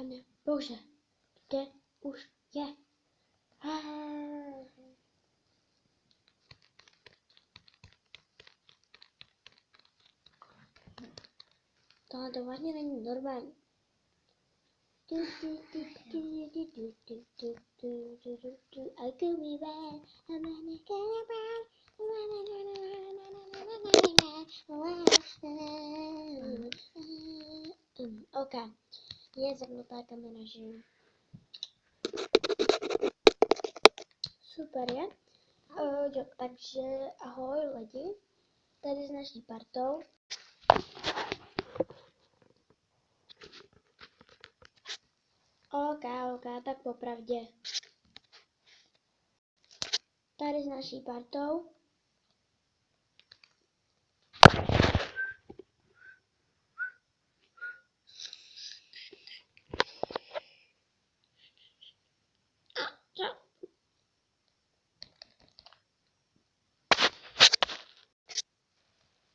Pane Bože, kde už je? Tohle to vážně není normální. I could be bad. OK, je zapnutá kamera, že jo? Super je. Jo, takže ahoj lidi, tady s naší partou. OK, tak popravdě. Tady s naší partou.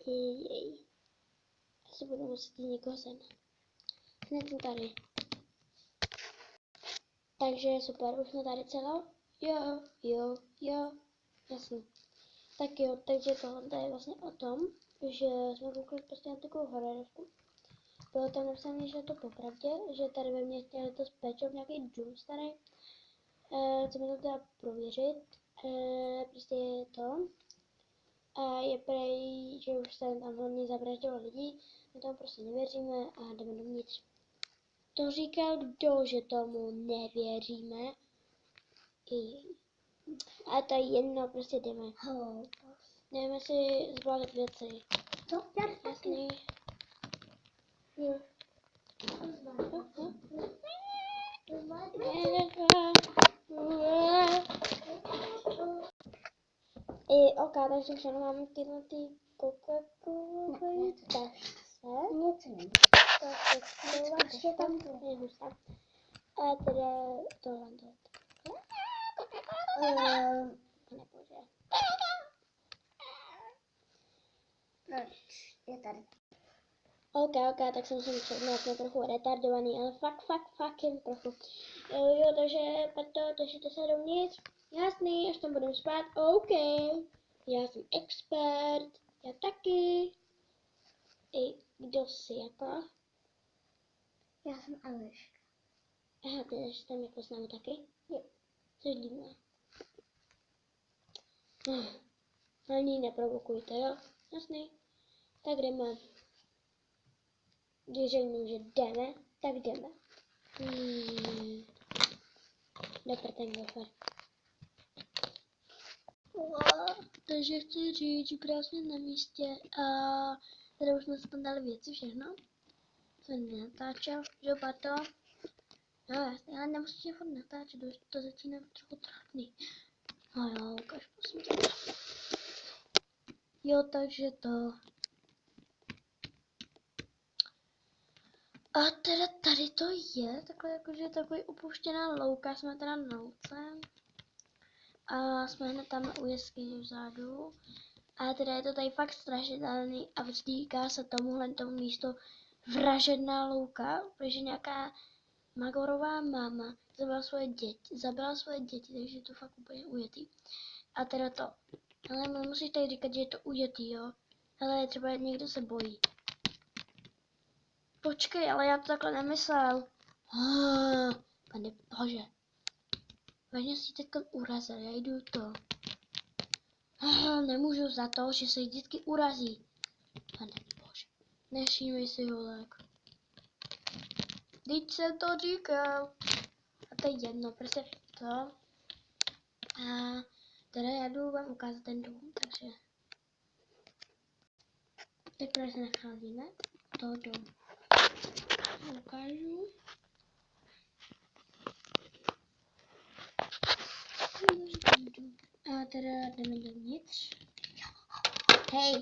Jej. Asi budu muset jít někoho sem. Hned jsem tady. Takže super, už jsme tady celou? Jo, jasný. Tak jo, takže tohle je vlastně o tom, že jsme koukali prostě na takovou hororovku. Bylo tam napsané, že je to popravdě, že tady ve mně chtěli to spečovat nějaký dům starý. Chceme to teda prověřit, prostě je to. A je prej, že už se tam hlavně zavraždilo lidi, my tomu prostě nevěříme a jdeme dovnitř. To říkal kdo, že tomu nevěříme? A to je jedno, prostě jdeme. Jdeme si zbalit věci. Co? Jasný. Jo. OK, takže všechno máme tyhle ty Coca-Cola tašce. Něco není. Ještě tam je hustá. A teda tohle. Nebože. Je tady. OK, tak jsem si myslel, že jsme trochu retardovaný, ale fakt jen trochu. Jo, takže Pato, držíte se dovnitř? Jasný, až tam budeme spát, OK. Já jsem expert, já taky. Kdo jsi jako? Já jsem Eliška. Aha, ty jsi tam jako s námi taky? Jo. Což divné. Ani neprovokujte, jo? Jasný. Tak jdeme. Když řeknu, že jdeme, tak jdeme. Do prtengofer. Takže chci říct, že krásně na místě a tady už jsme si tam dali věci, všechno. Jsem nenatáčel, že jo, Pato? No jasně, ale nemusíte furt natáčet, už to začíná trochu trapný. No jo, ukáž prosím tě. Jo, takže to. A teda tady to je, takhle jakože takový opuštěná louka, jsme teda na louce. A jsme hned tam u jeskyně vzadu. A teda je to tady fakt strašidelný a říká se tomu místo vražedná louka, protože nějaká Magorová máma zabila svoje děti, takže je to fakt úplně ujetý. A teda to. Ale nemusíš tady říkat, že je to ujetý, jo. Ale třeba někdo se bojí. Počkej, ale já to takhle nemyslel. Pane Bože. Vážně si teďka urazil, já jdu to. Nemůžu za to, že se vždycky urazí. Pane Bože. Nevšímej si holek. Teď jsem to říkal. A to je jedno, prostě to. A teda já jdu vám ukázat ten dům, takže. Teprve se nacházíme toho domu. Ukážu. A teda jdeme dovnitř. Hej,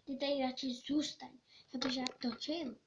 ty tady radši zůstaň, protože já točím.